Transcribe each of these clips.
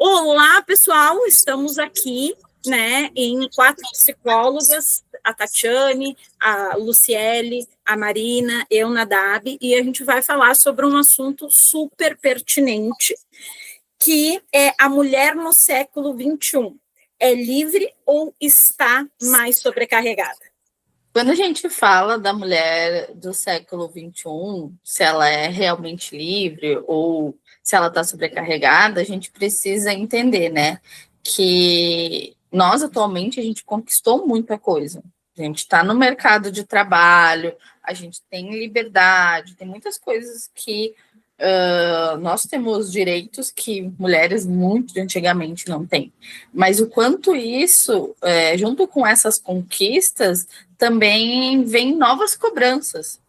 Olá, pessoal, estamos aqui, né, em 4 psicólogas, a Tatiane, a Luciele, a Marina, eu, Nadab, e a gente vai falar sobre um assunto super pertinente, que é a mulher no século XXI. É livre ou está mais sobrecarregada? Quando a gente fala da mulher do século XXI, se ela é realmente livre ou se ela está sobrecarregada, a gente precisa entender, né, que nós atualmente a gente conquistou muita coisa. A gente está no mercado de trabalho, a gente tem liberdade, tem muitas coisas que nós temos direitos que mulheres muito antigamente não têm. Mas o quanto isso, junto com essas conquistas, também vem novas cobranças.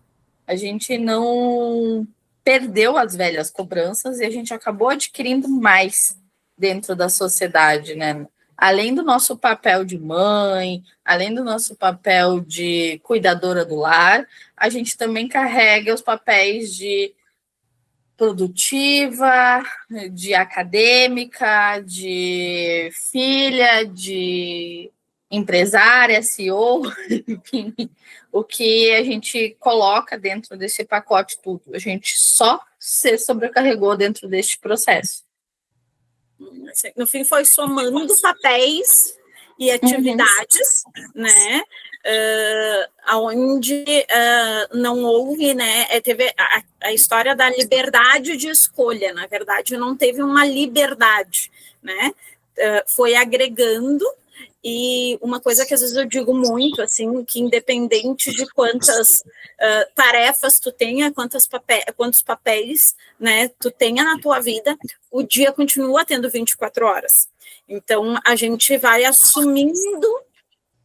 A gente não perdeu as velhas cobranças e a gente acabou adquirindo mais dentro da sociedade, né? Além do nosso papel de mãe, além do nosso papel de cuidadora do lar, a gente também carrega os papéis de produtiva, de acadêmica, de filha, de empresária, CEO, enfim, o que a gente coloca dentro desse pacote tudo. A gente só se sobrecarregou dentro deste processo. No fim, foi somando papéis e atividades, né? Onde não houve, né? Teve a história da liberdade de escolha, na verdade, não teve uma liberdade, né? Foi agregando. E uma coisa que às vezes eu digo muito, assim, que independente de quantas tarefas tu tenha, quantos papéis, né, tu tenha na tua vida, o dia continua tendo 24 horas. Então, a gente vai assumindo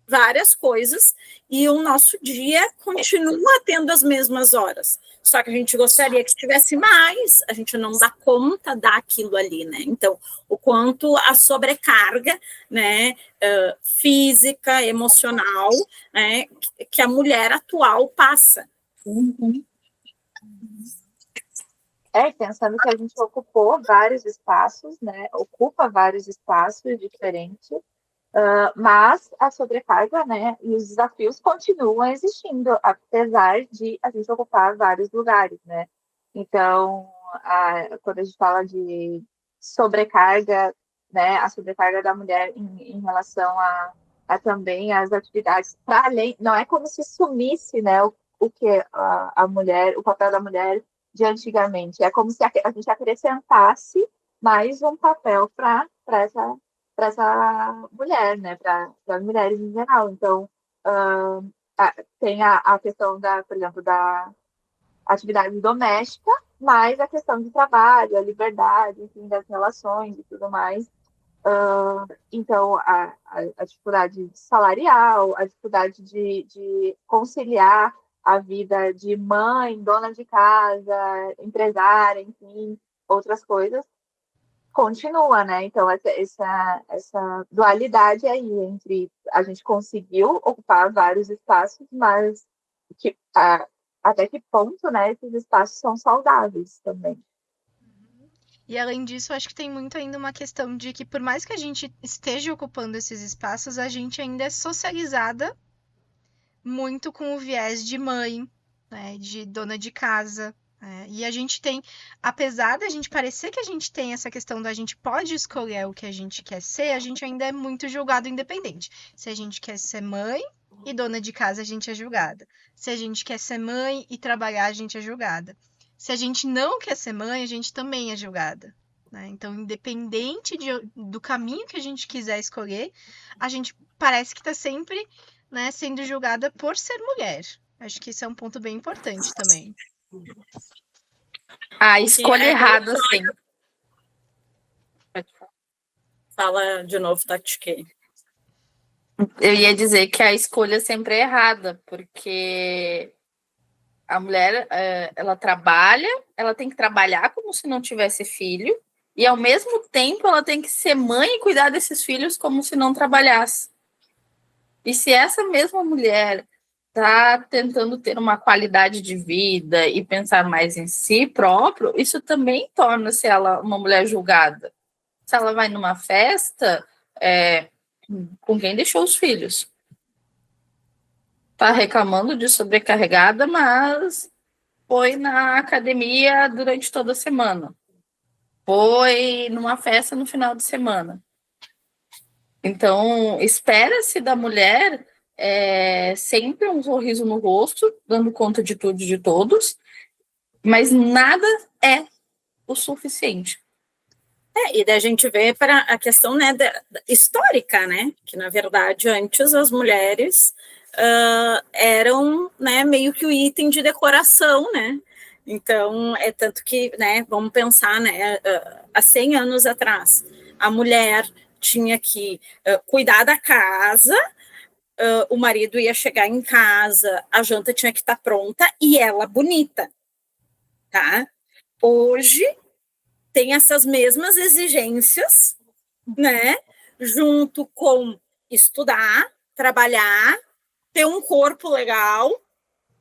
várias coisas e o nosso dia continua tendo as mesmas horas. Só que a gente gostaria que tivesse mais, a gente não dá conta daquilo ali, né? Então, o quanto a sobrecarga, né, física, emocional, né, que a mulher atual passa. Pensando que a gente ocupou vários espaços, né? Ocupa vários espaços diferentes, mas a sobrecarga, né, e os desafios continuam existindo, apesar de a gente ocupar vários lugares, né? Então, quando a gente fala de sobrecarga, né, a sobrecarga da mulher em relação a também as atividades para além, não é como se sumisse, né, o que a mulher, o papel da mulher de antigamente, é como se a gente acrescentasse mais um papel para essa mulher, né, para as mulheres em geral. Então, tem a questão por exemplo, da atividade doméstica, mais a questão de trabalho, a liberdade, enfim, das relações e tudo mais. Então, a dificuldade salarial, a dificuldade de conciliar a vida de mãe, dona de casa, empresária, enfim, outras coisas, continua, né? Então, essa dualidade aí entre a gente conseguiu ocupar vários espaços, mas até que ponto, né, esses espaços são saudáveis também. E além disso, acho que tem muito ainda uma questão de que, por mais que a gente esteja ocupando esses espaços, a gente ainda é socializada muito com o viés de mãe, né, de dona de casa. E a gente tem, apesar da gente parecer que a gente tem essa questão da gente pode escolher o que a gente quer ser, a gente ainda é muito julgado independente. Se a gente quer ser mãe e dona de casa, a gente é julgada. Se a gente quer ser mãe e trabalhar, a gente é julgada. Se a gente não quer ser mãe, a gente também é julgada, né? Então, independente do caminho que a gente quiser escolher, a gente parece que está sempre, né, sendo julgada por ser mulher. Acho que isso é um ponto bem importante também. A escolha errada, sim. Fala de novo, Tati. Eu ia dizer que a escolha sempre é errada, porque a mulher, ela trabalha, ela tem que trabalhar como se não tivesse filho, e ao mesmo tempo ela tem que ser mãe e cuidar desses filhos como se não trabalhasse. E se essa mesma mulher está tentando ter uma qualidade de vida e pensar mais em si próprio, isso também torna-se ela uma mulher julgada. se ela vai numa festa, com quem deixou os filhos. Tá reclamando de sobrecarregada, mas foi na academia durante toda a semana. Foi numa festa no final de semana. Então, espera-se da mulher sempre um sorriso no rosto, dando conta de tudo e de todos, mas nada é o suficiente. E daí a gente vê para a questão, né, histórica, né, que na verdade antes as mulheres eram, né, meio que o item de decoração, né, então é tanto que, né, vamos pensar, né, há 100 anos atrás, a mulher tinha que cuidar da casa, o marido ia chegar em casa, a janta tinha que estar pronta e ela bonita, tá? Hoje tem essas mesmas exigências, né, junto com estudar, trabalhar, ter um corpo legal,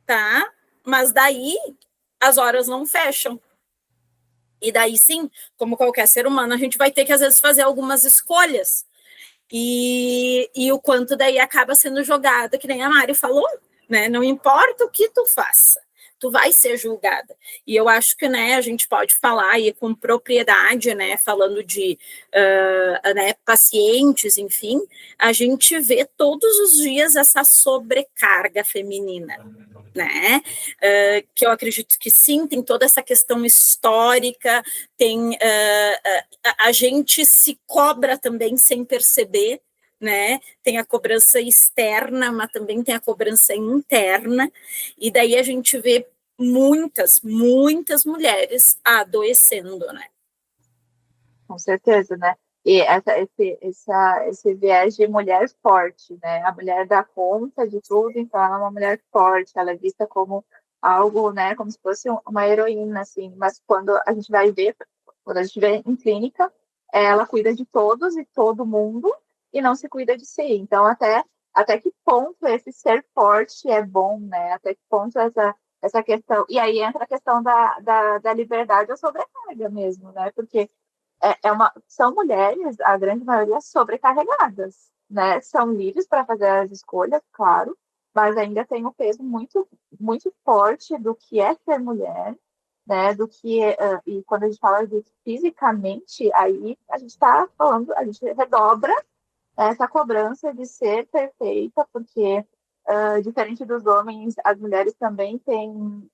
tá? Mas daí as horas não fecham. E daí sim, como qualquer ser humano, a gente vai ter que às vezes fazer algumas escolhas. E o quanto daí acaba sendo jogado, que nem a Mari falou, né? Não importa o que tu faça, tu vai ser julgada. E eu acho que, né, a gente pode falar aí com propriedade, né, falando de né, pacientes, enfim, a gente vê todos os dias essa sobrecarga feminina, né, que eu acredito que sim, tem toda essa questão histórica, tem a gente se cobra também sem perceber, né, tem a cobrança externa, mas também tem a cobrança interna, e daí a gente vê muitas mulheres adoecendo, né. Com certeza, né? E esse viés de mulher forte, né? A mulher dá conta de tudo, então ela é uma mulher forte, ela é vista como algo, né? Como se fosse uma heroína, assim. Mas quando a gente vai ver, quando a gente vê em clínica, ela cuida de todos e todo mundo e não se cuida de si. Então, até que ponto esse ser forte é bom, né? Até que ponto essa questão... E aí entra a questão da liberdade ou sobrecarga mesmo, né? Porque são mulheres, a grande maioria, sobrecarregadas, né? São livres para fazer as escolhas, claro, mas ainda tem um peso muito, muito forte do que é ser mulher, né? Do que e quando a gente fala de fisicamente, aí a gente está falando, a gente redobra essa cobrança de ser perfeita, porque diferente dos homens, as mulheres também têm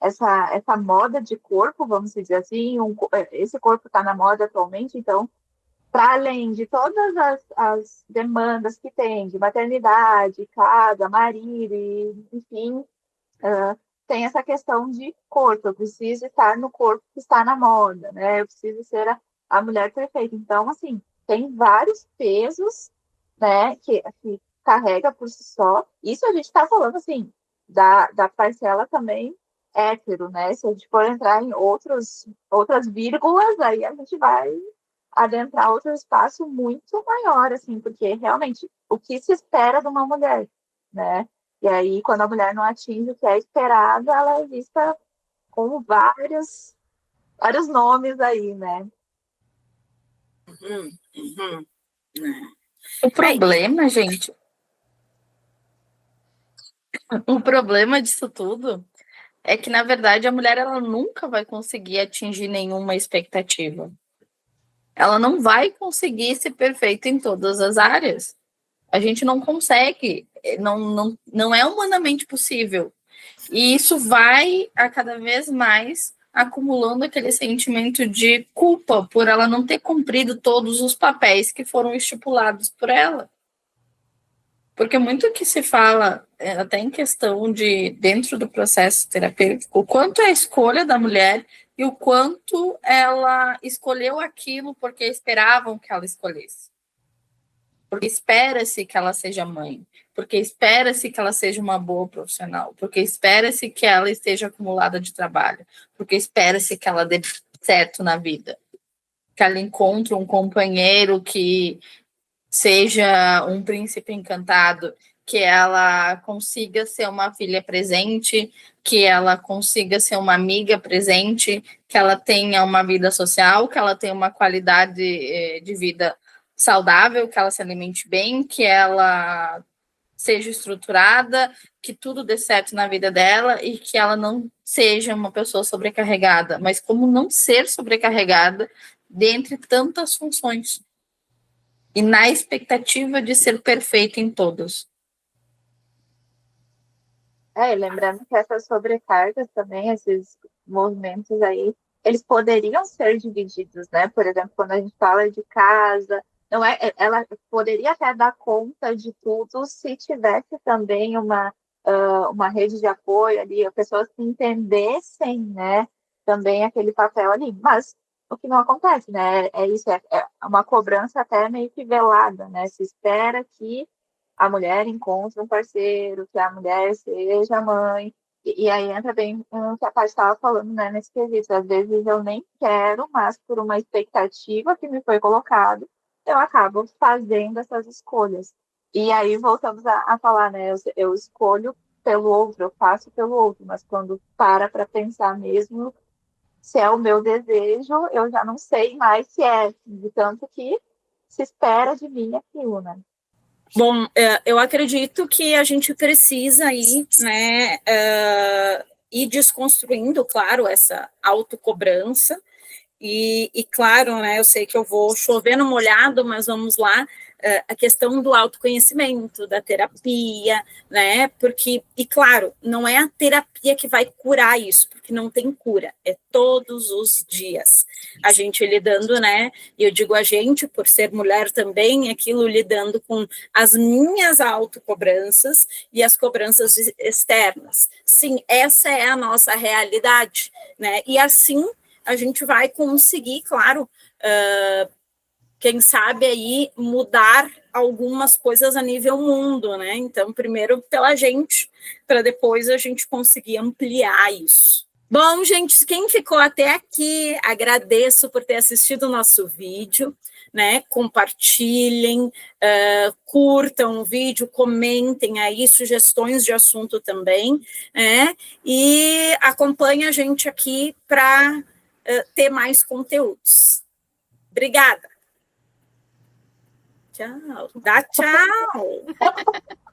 essa moda de corpo, vamos dizer assim, esse corpo está na moda atualmente, então, para além de todas as demandas que tem de maternidade, casa, marido, enfim, tem essa questão de corpo, eu preciso estar no corpo que está na moda, né? Eu preciso ser a mulher perfeita. Então, assim, tem vários pesos, né, que carrega por si só. Isso a gente está falando, assim, da parcela também hétero, né? Se a gente for entrar em outras vírgulas, aí a gente vai adentrar outro espaço muito maior, assim, porque realmente o que se espera de uma mulher, né? E aí, quando a mulher não atinge o que é esperado, ela é vista com vários nomes aí, né? O problema, gente, o problema disso tudo é que, na verdade, a mulher ela nunca vai conseguir atingir nenhuma expectativa. Ela não vai conseguir ser perfeita em todas as áreas. A gente não consegue, não é humanamente possível. E isso vai a cada vez mais acumulando aquele sentimento de culpa por ela não ter cumprido todos os papéis que foram estipulados por ela. Porque muito que se fala, até em questão de, dentro do processo terapêutico, o quanto é a escolha da mulher e o quanto ela escolheu aquilo porque esperavam que ela escolhesse. Porque espera-se que ela seja mãe, porque espera-se que ela seja uma boa profissional, porque espera-se que ela esteja acumulada de trabalho, porque espera-se que ela dê certo na vida, que ela encontre um companheiro que seja um príncipe encantado. que ela consiga ser uma filha presente, que ela consiga ser uma amiga presente, que ela tenha uma vida social, que ela tenha uma qualidade de vida saudável, que ela se alimente bem, que ela seja estruturada, que tudo dê certo na vida dela e que ela não seja uma pessoa sobrecarregada. Mas como não ser sobrecarregada dentre tantas funções? E na expectativa de ser perfeita em todos. E lembrando que essas sobrecargas também, esses movimentos aí, eles poderiam ser divididos, né? Por exemplo, quando a gente fala de casa, não é, ela poderia até dar conta de tudo se tivesse também uma rede de apoio ali, pessoas que entendessem, né? Também aquele papel ali. Mas o que não acontece, né? É isso, é uma cobrança até meio que velada, né? Se espera que a mulher encontre um parceiro, que a mulher seja mãe, e aí entra bem o que a Paty estava falando, né, nesse quesito. Às vezes eu nem quero, mas por uma expectativa que me foi colocado, eu acabo fazendo essas escolhas. E aí voltamos a falar, né, eu escolho pelo outro, eu faço pelo outro, mas quando para pensar mesmo se é o meu desejo, eu já não sei mais se é, de tanto que se espera de mim aquilo, né? Bom, eu acredito que a gente precisa ir, né, ir desconstruindo, claro, essa autocobrança, e claro, né, eu sei que eu vou chover no molhado, mas vamos lá, a questão do autoconhecimento, da terapia, né, porque, e claro, não é a terapia que vai curar isso, porque não tem cura, é todos os dias, a gente lidando, né, e eu digo a gente, por ser mulher também, aquilo lidando com as minhas autocobranças e as cobranças externas, sim, essa é a nossa realidade, né, e assim, a gente vai conseguir, claro, quem sabe aí mudar algumas coisas a nível mundo, né? Então, primeiro pela gente, para depois a gente conseguir ampliar isso. Bom, gente, quem ficou até aqui, agradeço por ter assistido o nosso vídeo, né? Compartilhem, curtam o vídeo, comentem aí sugestões de assunto também, né? E acompanhe a gente aqui para ter mais conteúdos. Obrigada. Tchau. Dá tchau.